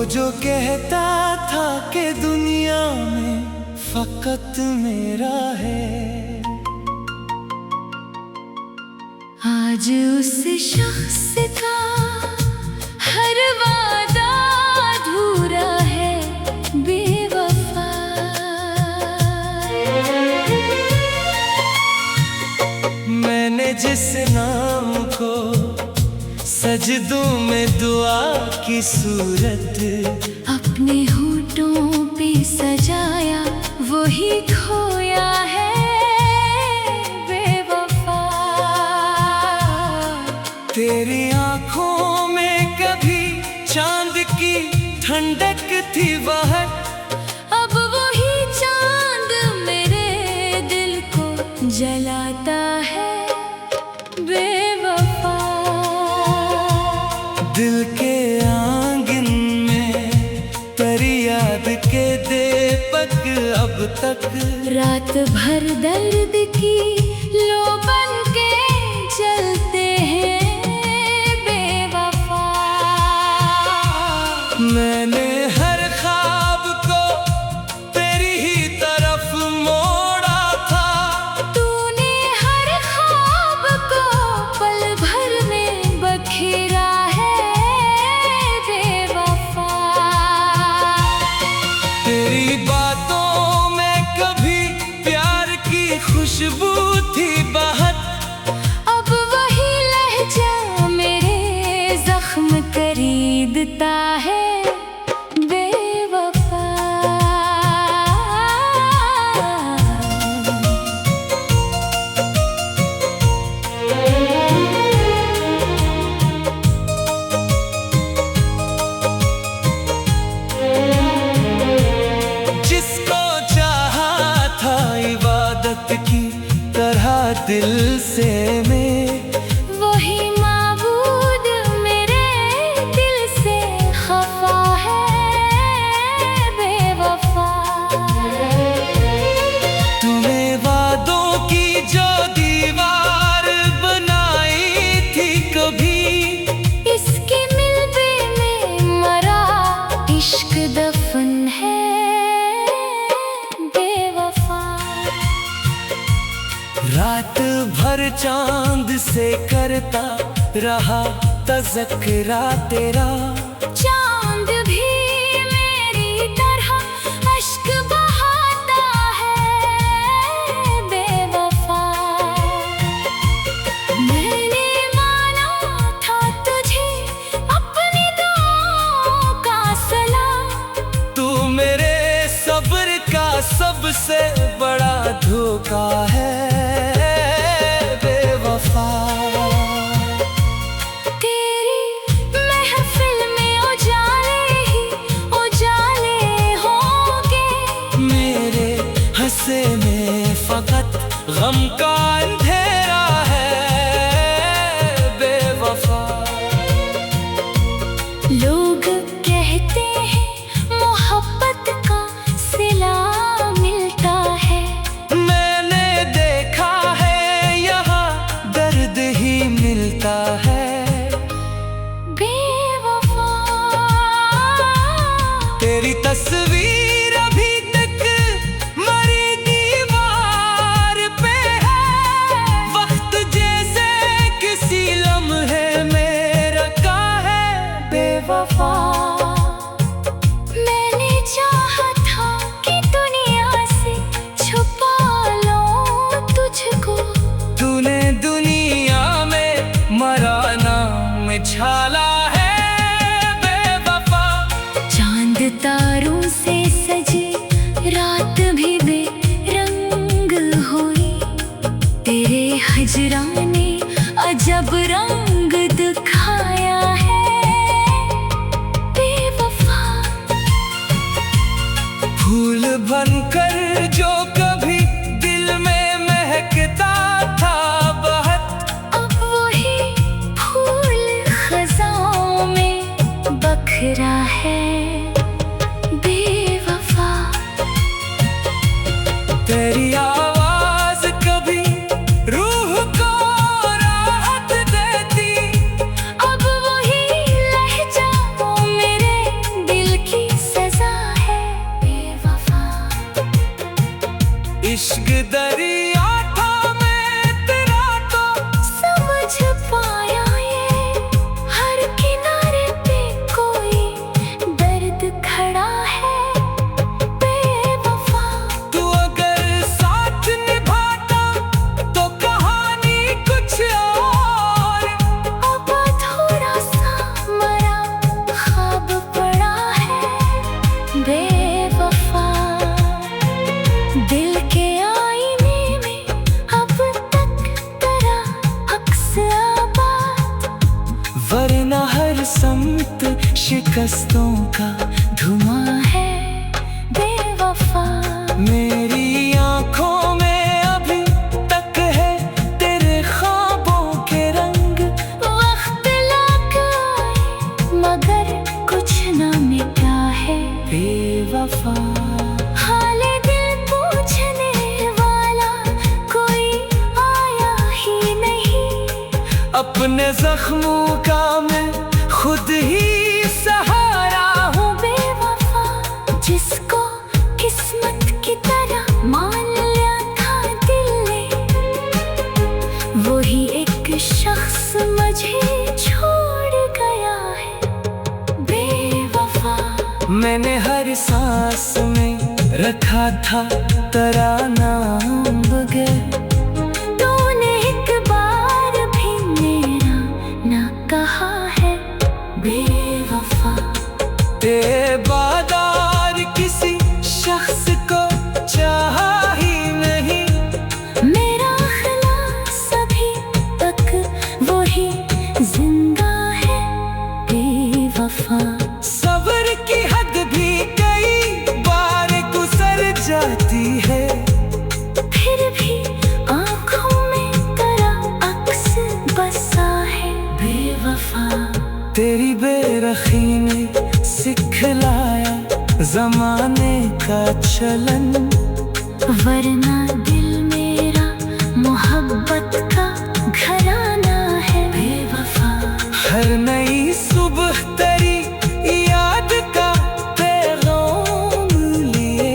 जो कहता था कि दुनिया में फकत मेरा है, आज उस शख्स का हर वादा अधूरा है बेवफा। मैंने जिस नाम को सजदों में दुआ की सूरत अपने होठों पे सजाया, वही खोया है बेवफा। तेरी आंखों में कभी चांद की ठंडक थी वह, अब वही चांद मेरे दिल को जलाता है बेवफा। दिल के आंगन में तेरी याद के दीपक अब तक रात भर दर्द की लो बन के जलते हैं बेवफा। मैंने हर ख्वाब को तेरी ही तरफ मोड़ा था, तूने हर ख्वाब को पल भर में बखेरा है बेवफा। तेरी बातों में कभी प्यार की खुशबू थी बहत, अब वही लहजा मेरे जख्म खरीदता है बेवफा। जिसको चाहा था इबादत की तरह दिल से मैं, वही माबूद मेरे दिल से खफा है बेवफा। तूने वादों की जो दीवार बनाई थी कभी, इसके मिलबे में मरा इश्क दफन है बेवफा। रात भर चांद से करता रहा तज़किरा तेरा, चांद भी मेरी तरह अश्क बहाता है बेवफा। मैंने माना था तुझे अपनी दुआओं का सलाम, तू मेरे सब्र का सबसे बड़ा धोखा है बेवफा। तेरी महफिल में उजाले ही उजाले होंगे, मेरे हंसे में फकत गम का अंधेरा है बेवफा। लोग कहते हैं मोहब्बत का सिला मिलता है, मैंने देखा है यहाँ दर्द ही मिलता है बेवफा। तेरी तस्वीर अभी तक मरी दीवार पे है, वक्त जैसे किसी लम्हे में रखा है बेवफा। मैंने चाहा था कि दुनिया से छुपा लो तुझको, तूने दुनिया में मरा नाम छाला है बेवफा। चांद तारों से सजी रात भी बेरंग हुई, तेरे हजराने अजब रंग दिखाया है बेवफा। फूल बनकर जो कभी दिल में महकता था बहत, अब वही फूल खज़ां में बखरा है बेवफा। तेरी आवाज कभी रूह को राहत देती हंसतों का धुआं है बेवफा। मेरी आंखों में अभी तक है तेरे ख्वाबों के रंग। वक्त लगा मगर कुछ ना मिटा है बेवफा हाले दिल पूछने वाला कोई आया ही नहीं। अपने जख्मों का मैं खुद ही सहारा हूँ। बेवफा जिसको किस्मत की तरह मान लिया था दिल ने, वही एक शख्स मुझे छोड़ गया है बेवफा। मैंने हर सांस में रखा था तेरा नाम बगैर। तूने एक बार भी मेरा ना कहा है बेवफा। तेरे बादार किसी शख्स को चाहा ही नहीं। मेरा ख्यास अभी तक वही जिंदा है बेवफा। सब्र की हद भी कई बार गुजर जाती है, फिर भी आंखों में तेरा अक्स बसा है बेवफा। तेरी बेरखी ने सिखलाया जमाने का चलन। वरना दिल मेरा मोहब्बत का घराना है बेवफा। हर नई सुबह तेरी याद का पैगाम लिए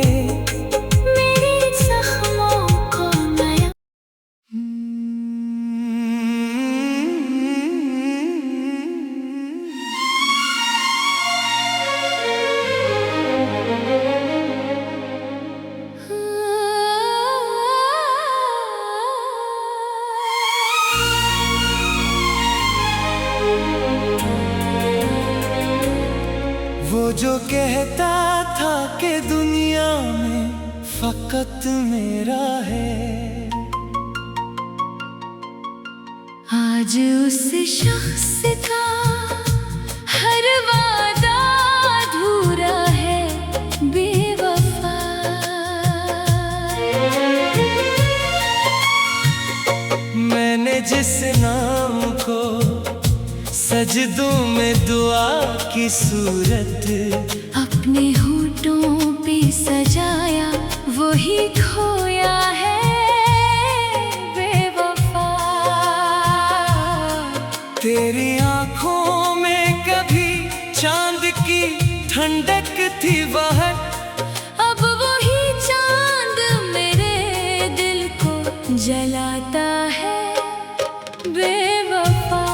मेरे जख्मों को नया वो जो कहता था कि दुनिया में फकत मेरा है, आज उस शख्स का हर वादा अधूरा है बेवफा। मैंने जिस नाम को सजदों में दुआ की सूरत अपने होठों पे सजाया वही खोया है बेवफा। तेरी आंखों में कभी चांद की ठंडक थी बाहर। अब वही चांद मेरे दिल को जलाता है बेवफा।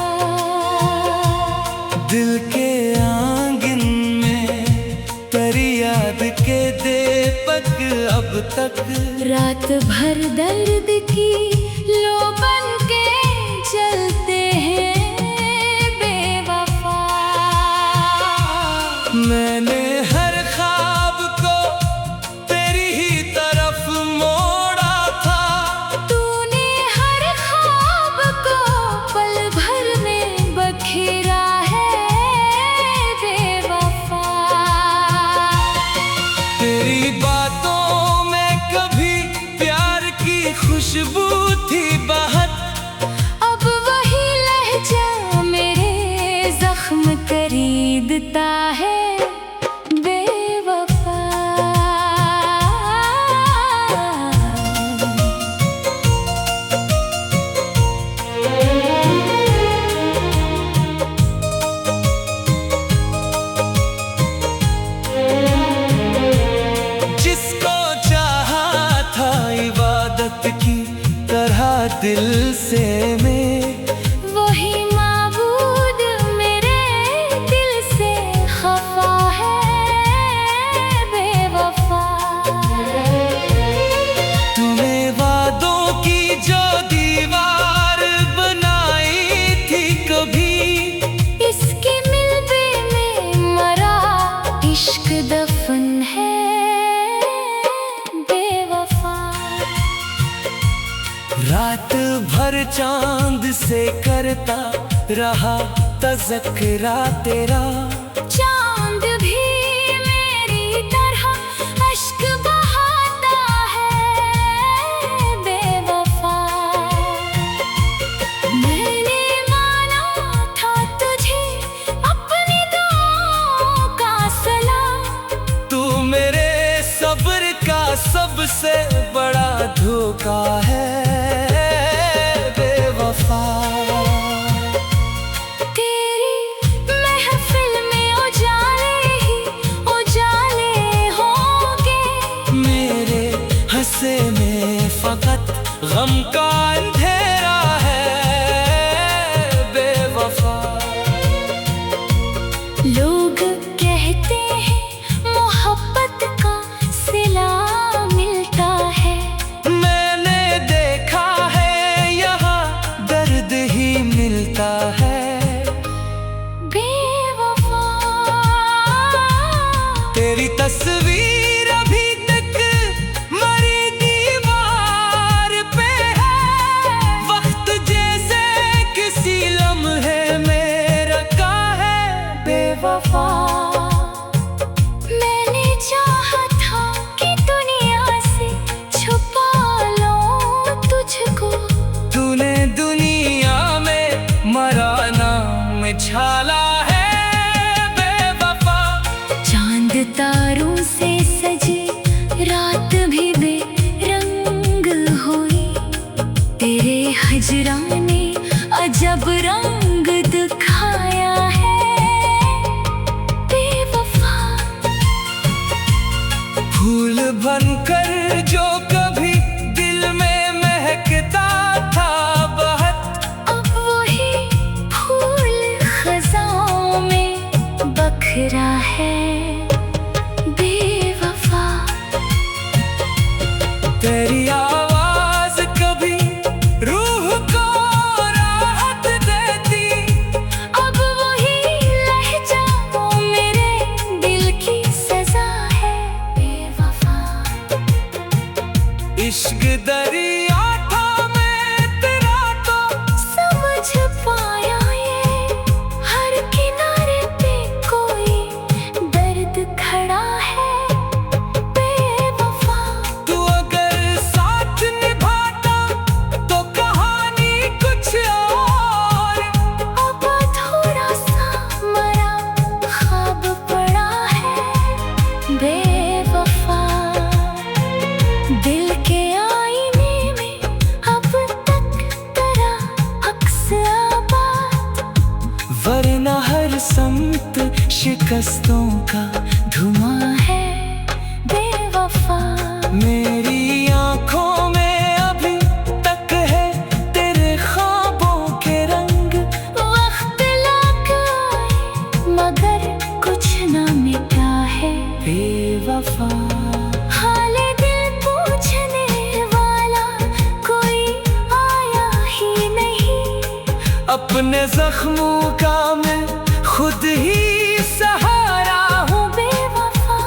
दिल के आंगन में तेरी याद के दीपक अब तक रात भर दर्द की लो बन के जलते हैं बेवफा। मैंने हर ख्वाब को तेरी ही तरफ मोड़ा था। तूने हर ख्वाब को पल भर में बखेरा है बेवफा। तेरी बातों में कभी प्यार की खुशबू थी बाहर। अब वही लहजा मेरे जख्म खरीदता है बेवफा। जिसको चाहा था इबादत की तरह दिल से मैं, वही माबूद मेरे दिल से खफा है बेवफा। तूने वादों की जो दीवार बनाई थी कभी, इसके मिलबे में मरा इश्क दफन है बेवफा। रात भर चांद से करता रहा तज़किरा तेरा। चांद तेरे हिजरा ने अजब रंग दिखाया है बेवफा। फूल बनकर जो कभी दिल में महकता था बहुत, अब वही फूल खज़ां में बखरा है बेवफा। तेरी आवाज कभी रूह को राहत देती, अब वही लहजा मेरे दिल की सजा है बेवफा। इश्क दरिया था मैं तेरा तो समझ पाया ये हर किनारे पे कोई दर्द खड़ा है बेवफा। तू अगर साथ निभाता तो कहानी कुछ और, अब थोड़ा सा मरा ख्वाब पड़ा है बेवफा। दिल के आईने में अब तक तेरा अक्स आबाद, वरना हर समत शिकस्तों का धुआं है बेवफा। मेरी आंखों में अभी तक है तेरे ख्वाबों के रंग। वक्त लगा मगर कुछ ना मिटा है बेवफा हाले दिल पूछने वाला कोई आया ही नहीं। अपने जख्मों का मैं खुद ही सहारा हूँ। बेवफा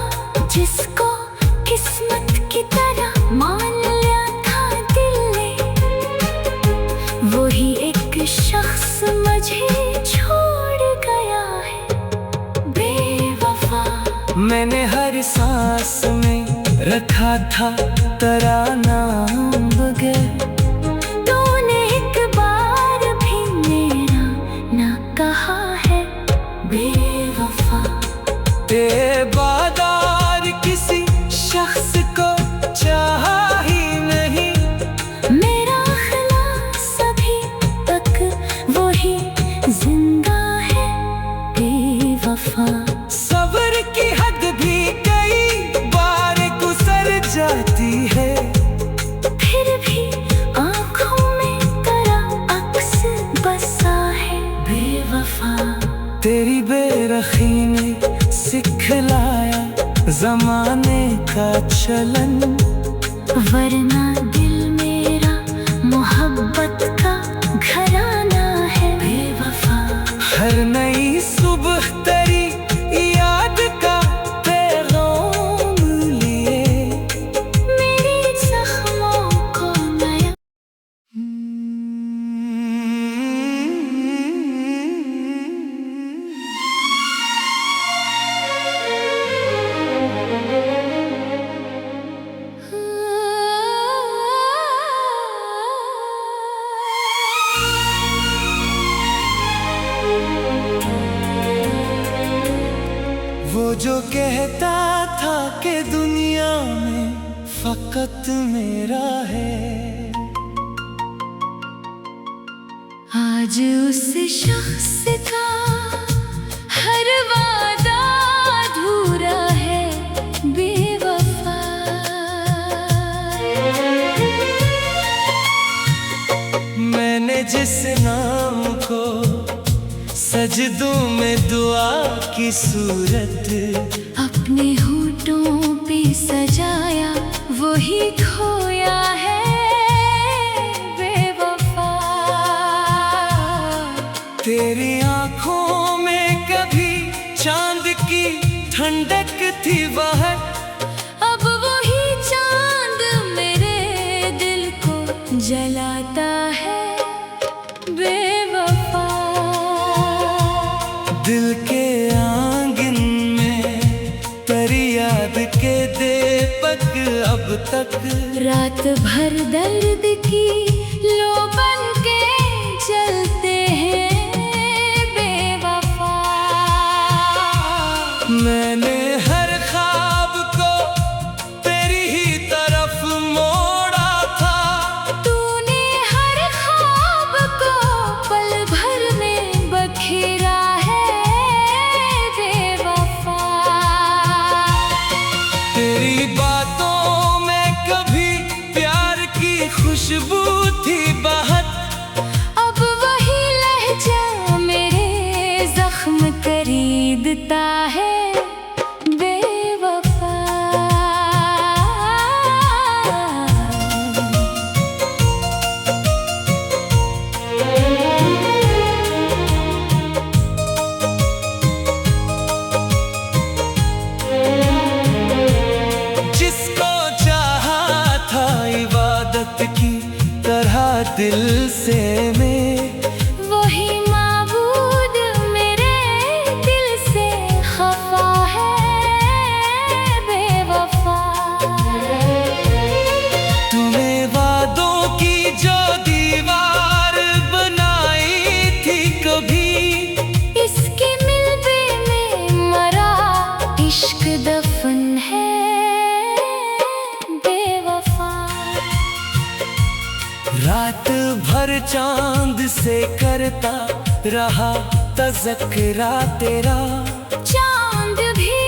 जिसको किस्मत की तरह मान लिया था दिल ने, वही एक शख्स मुझे छोड़ गया है बेवफा। मैंने हर सांस में रखा था तेरा नाम बगैर, तूने एक बार भी मेरा ना कहा है बेवफा। तेरे बादार किसी शख्स को चाहा ही नहीं। मेरा खलास अभी तक वही जिंदा है बेवफा। सब्र की हद भी कई बार गुजर जाती है, फिर भी आंखों में तेरा अक्स बसा है बेवफा। तेरी बेरखी ने सिखलाया जमाने का चलन, वरना दिल मेरा मोहब्बत का घराना है बेवफा। हर नई सुबह तेरी याद का पैगाम लिए, मेरे जख्मों को नया वो जो कहता था कि दुनिया में फकत मेरा है, आज उस शख्स का हर वादा अधूरा है बेवफा। मैंने जिस नाम को सजदों में दुआ की सूरत अपने होठों पे सजाया वही खोया है बेवफा। तेरी आंखों में कभी चांद की ठंडक थी वह, अब वही चांद मेरे दिल को जलाता है बेवफा। दिल के आंगन में तेरी याद के दीपक अब तक रात भर दर्द की लो बन के चलते हैं बेवफा। मैंने हर ख्वाब को तेरी ही तरफ मोड़ा था, तूने हर दिल से मैं वही माबूद मेरे दिल से खफा है बेवफा। तूने वादों की जो दीवार बनाई थी कभी, इसके मिलबे में मरा इश्क दफन है बेवफा। रात भर चांद से करता रहा तज़किरा तेरा, चांद भी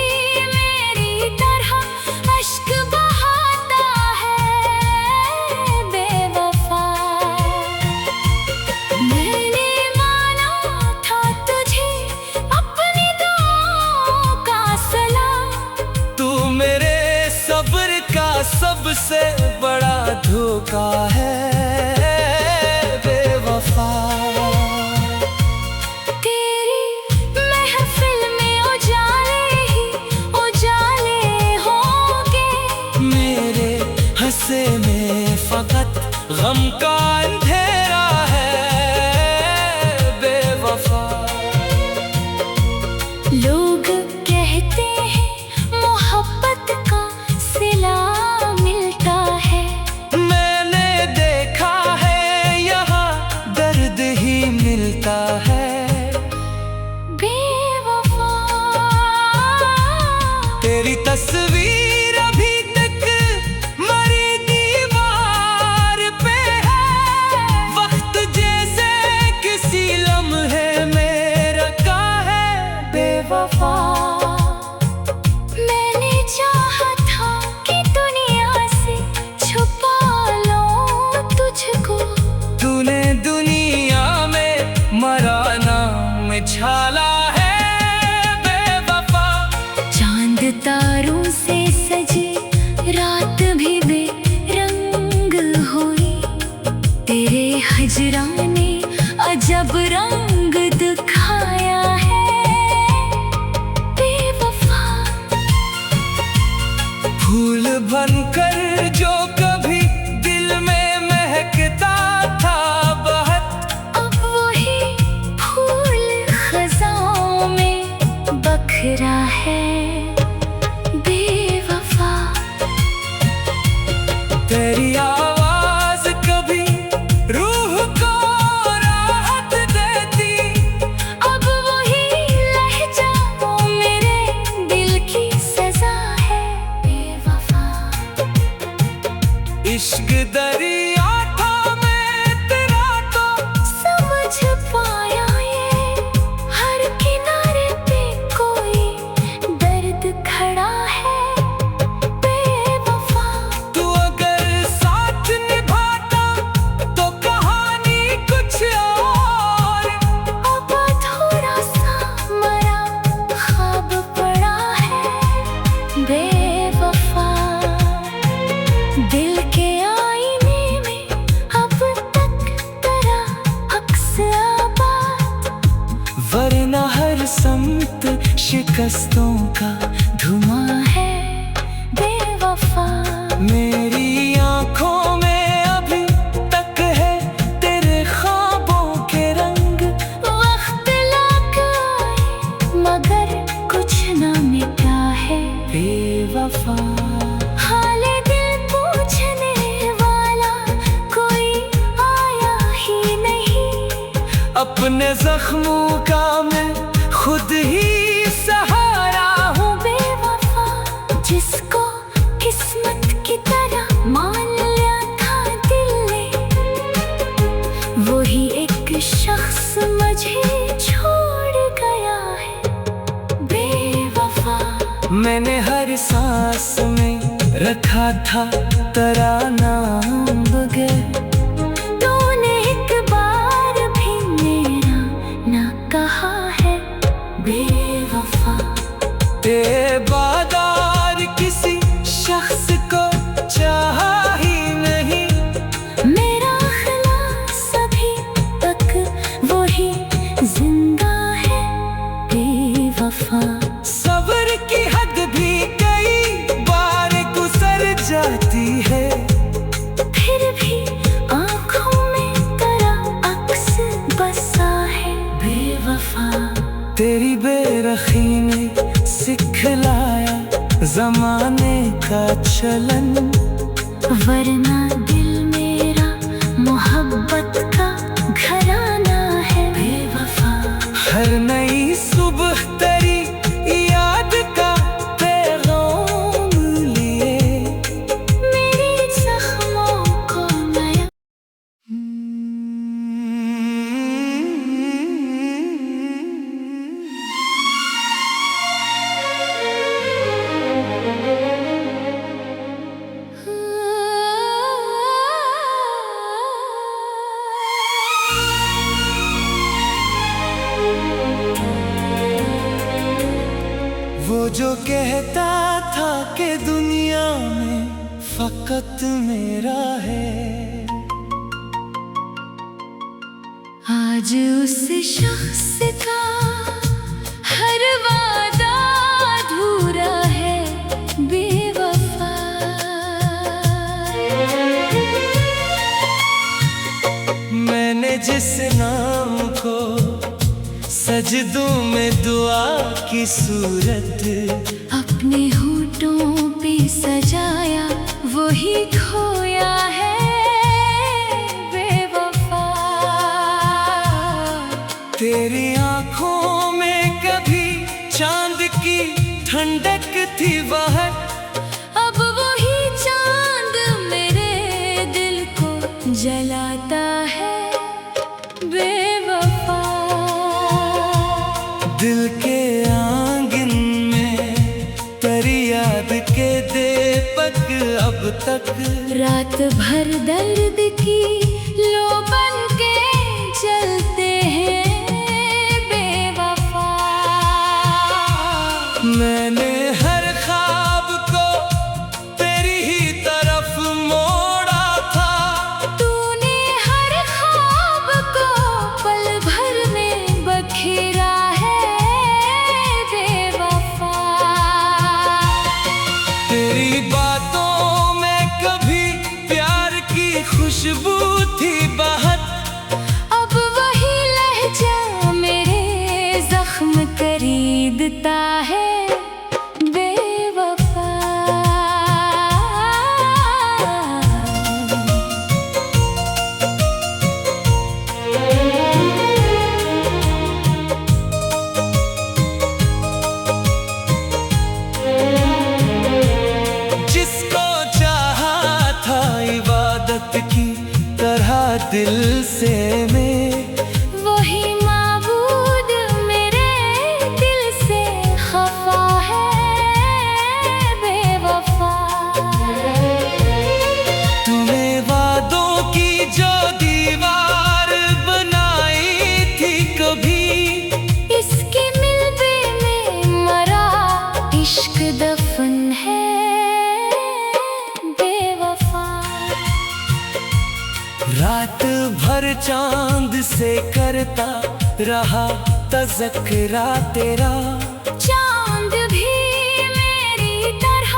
मेरी तरह अश्क बहाता है बेवफा। मैंने माना था तुझे अपनी दुआओं का सलाम, तू मेरे सब्र का सबसे बड़ा धोखा है बेवफा। तेरी महफिल में उजाले ही उजाले होंगे, मेरे हंसे में फकत गम का अंधेरा है बेवफा। लोग कहते हैं मोहब्बत का सिला मिलता है, मैंने देखा है यहाँ दर्द ही मिलता है बेवफा। तेरी तस्वीर अभी तक मरी दीवार पे है, वक्त जैसे किसी लम्हे में रखा है बेवफा। मैंने चाहा था कि दुनिया से छुपा लूं तुझको, तूने दुनिया में मरा नाम छाला है बेवफा। चांद तारों से सजी रात भी बेरंग हुई, तेरे हजराने अजब रंग दिखाया है बेवफा। फूल बनकर जो कभी दिल में महकता था बहुत, अब वही फूल खज़ाओं में बखरा है बेवफा। तेरी आवाज कभी रूह को राहत देती, अब वही लहजा मेरे दिल की सजा है बेवफा। इश्क दरिया था मैं तेरा तो समझ पाया ये हर किनारे पे कोई दर्द खड़ा है बेवफा। तू अगर साथ निभाता तो कहानी कुछ और, अब अधूरा सा मरा ख्वाब पड़ा है बेवफा। दिल के आईने में अब तक तेरा अक्स आबाद, वरना हर समत शिकस्तों का धुआं है बेवफा। मेरी आंखों में अभी तक है तेरे ख्वाबों के रंग, वक्त लगा मगर कुछ ना मिटा है बेवफा। हाले दिल पूछने वाला कोई आया ही नहीं, अपने जख्मों का मैं खुद ही सहारा हूँ बेवफा। जिसको किस्मत की तरह मान लिया था दिल ने, वही एक शख्स मुझे छोड़ गया है बेवफा। मैंने हर सांस में रखा था तेरा नाम बगैर, तूने एक बार भी मेरा ना कहा है बेवफा। बेबादार किसी शख्स को चाहा ही नहीं, मेरा खिलास अभी तक वही जिंदा है बेवफा। सब्र की हद भी कई बार गुजर जाती है, फिर भी जमाने का चलन, वरना दिल मेरा मोहब्बत का घराना है बेवफा। हर नई सुबह तेरी याद का पैगाम लिए मेरे जख्मों को नया वो जो कहता था कि दुनिया में फकत मेरा है, आज उस शख्स का हर वादा अधूरा है बेवफा। मैंने जिस नाम को सजदों में दुआ की सूरत अपने होठों पे सजाया वही खोया है बेवफा। तेरी आंखों में कभी चांद की ठंडक थी वह, अब वही चांद मेरे दिल को जलाता है बेवफा। दिल के आंगन में तेरी याद के दीपक अब तक रात भर दर्द की लो बन के जलते हैं बेवफा। मैंने हर ख्वाब को तेरी ही तरफ मोड़ा था, तूने हर ख्वाब को पल भर में बखेरा है बेवफा। तेरी बातों में कभी प्यार की खुशबू थी बहत, अब वही लहजा मेरे जख्म खरीदता है बेवफा। जिसको चाहा था इबादत की तरह दिल से मैं, वही माबूद मेरे दिल से खफा है बेवफा। तूने वादों की जो दीवार बनाई थी कभी, इसके मिलबे में मरा इश्क दफन है बेवफा। रात भर चांद से करता रहा तज़किरा तेरा, चांद भी मेरी तरह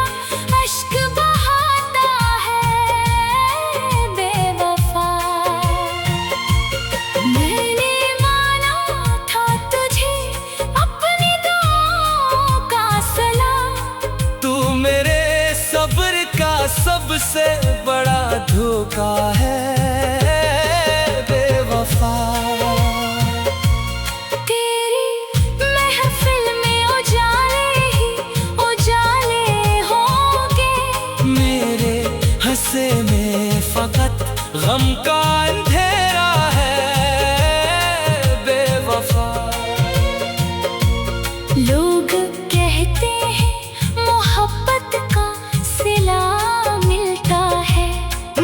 अश्क बहाता है बेवफा। मैंने माना था तुझे अपनी दुआओं का सलाम, तू मेरे सब्र का सबसे बड़ा धोखा है बेवफा। तेरी महफिल में उजाले ही उजाले होंगे, मेरे हंसे में फकत गम का अंधेरा है बेवफा। लोग कहते हैं मोहब्बत का सिला मिलता है,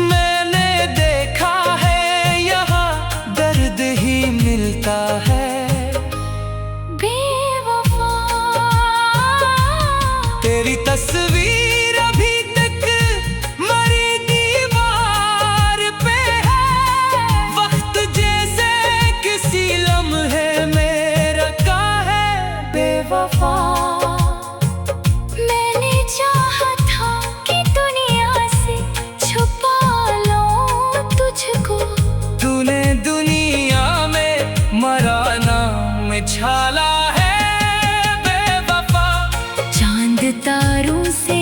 मैंने देखा है यहाँ दर्द ही मिलता है बेवफा। तेरी तस्वीर अभी तक मरी दीवार पे है, वक्त जैसे किसी लम्हे में रखा है बेवफा। मैंने चाहा था कि दुनिया से छुपा लो तुझको, तूने दुनिया में मराना में छाला है बेवफा। चांद तारों से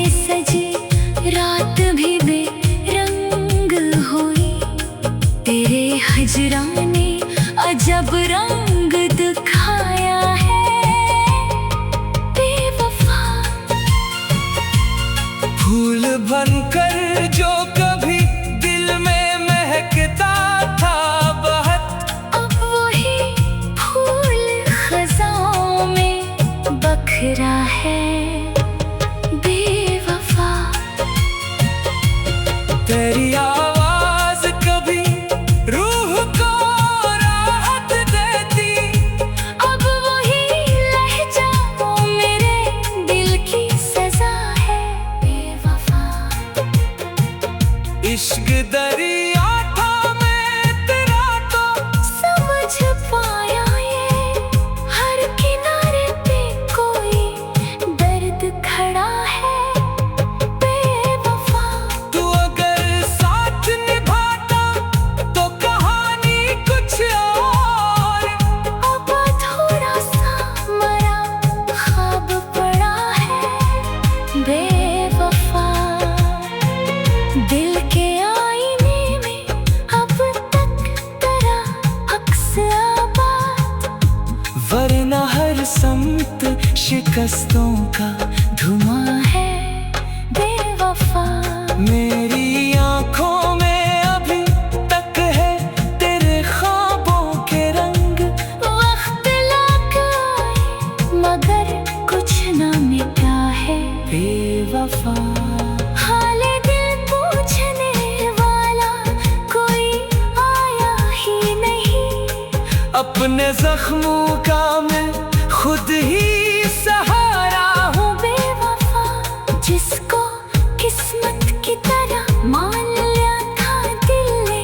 सब रंग दिखाया है बेवफा। फूल बनकर जो कभी दिल में महकता था बहुत, अब वही फूल खज़ाओं में बखरा है बेवफा। तेरी आवाज कभी रूह को राहत देती, अब वही लहजा वो मेरे दिल की सजा है बेवफा। इश्क दरिया था मैं तेरा तो समझ पाया ये हर किनारे पे कोई दर्द खड़ा है बेवफा। तू अगर साथ निभाता तो कहानी कुछ और, अब थोड़ा सा मरा ख्वाब पड़ा है बेवफा। दिल के आईने में अब तक तेरा अक्स आबाद, वरना हर समत शिकस्तों का धुआं है बेवफा। मेरी आंखों में अभी तक है तेरे ख्वाबों के रंग। वक्त लग आए मगर कुछ ना मिटा है बेवफा हाले दिल पूछने वाला कोई आया ही नहीं। अपने जख्मों का मैं खुद ही सहारा हूँ बेवफा जिसको किस्मत की तरह मान लिया था दिल ने,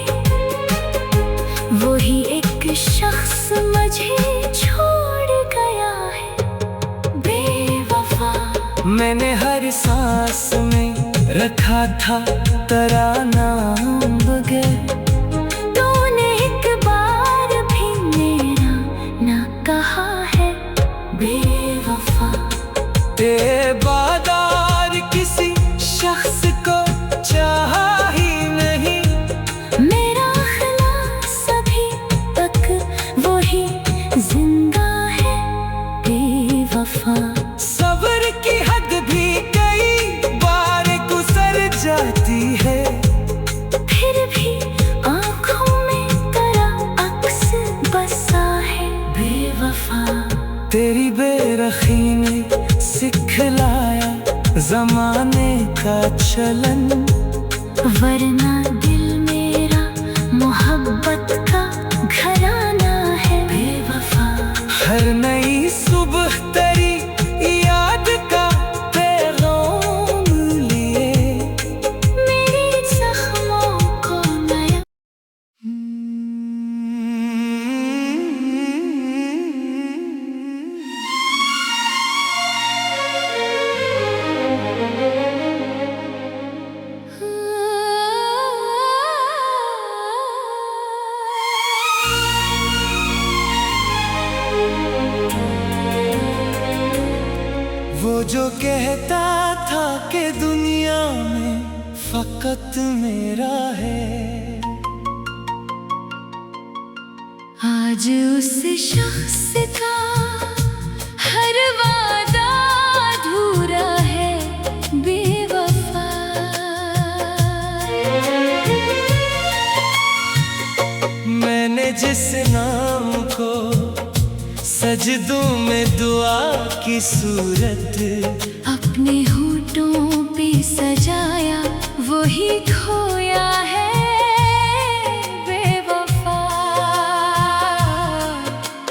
वही एक शख्स मुझे छोड़ गया है बेवफा। मैंने हर सांस में रखा था तेरा नाम बगैर, तूने एक बार भी मेरा ना कहा है बेवफा। तेरे बादार किसी शख्स को चाहा ही नहीं, मेरा ख़िलास अभी तक वही जिंदा है बेवफा। सब्र की हद भी कई बार गुजर जाती है, फिर भी आँखों में तेरा अक्स बसा है बेवफा। तेरी बेरखी ने सिखलाया जमाने का चलन, वरना दिल मेरा मोहब्बत का घराना है बेवफा। हर नई सुबह तेरी याद का पैगाम लिए, मेरे जख्मों को नया वो जो कहता था कि दुनिया में फकत मेरा है, आज उस शख्स का हर वादा अधूरा है बेवफा। मैंने जिस नाम को सजदों में दुआ की सूरत अपने होठों पे सजाया वही खोया है बेवफा।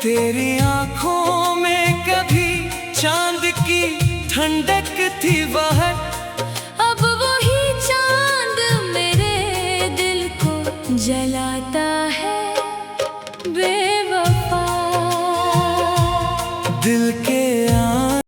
तेरी आंखों में कभी चांद की ठंडक थी बाहर,